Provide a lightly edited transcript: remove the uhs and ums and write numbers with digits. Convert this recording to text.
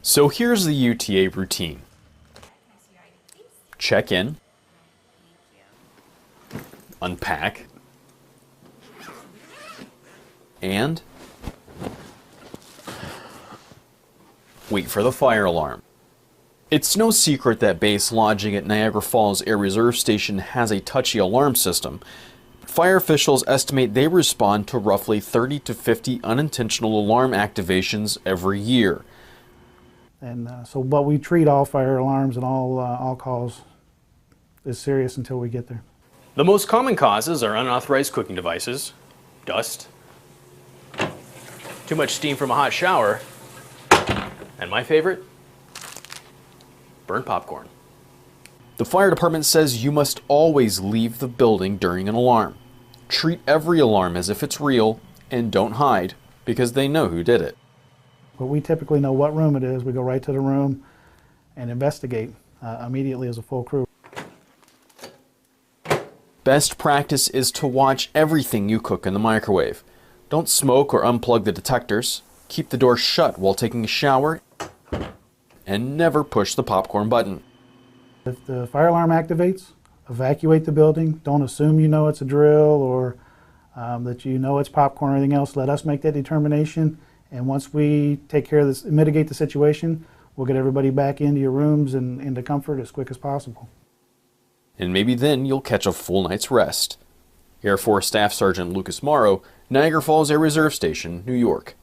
So here's the UTA routine. Check in, unpack, and wait for the fire alarm. It's no secret that base lodging at Niagara Falls Air Reserve Station has a touchy alarm system. Fire officials estimate they respond to roughly 30 to 50 unintentional alarm activations every year. But we treat all fire alarms and all calls as serious until we get there. The most common causes are unauthorized cooking devices, dust, too much steam from a hot shower, and my favorite, burnt popcorn. The fire department says you must always leave the building during an alarm. Treat every alarm as if it's real and don't hide because they know who did it. But we typically know what room it is. We go right to the room and investigate immediately as a full crew. Best practice is to watch everything you cook in the microwave. Don't smoke or unplug the detectors. Keep the door shut while taking a shower, and never push the popcorn button. If the fire alarm activates, evacuate the building. Don't assume you know it's a drill or that you know it's popcorn or anything else. Let us make that determination, and once we take care of this, mitigate the situation, we'll get everybody back into your rooms and into comfort as quick as possible. And maybe then you'll catch a full night's rest. Air Force Staff Sergeant Lucas Morrow, Niagara Falls Air Reserve Station, New York.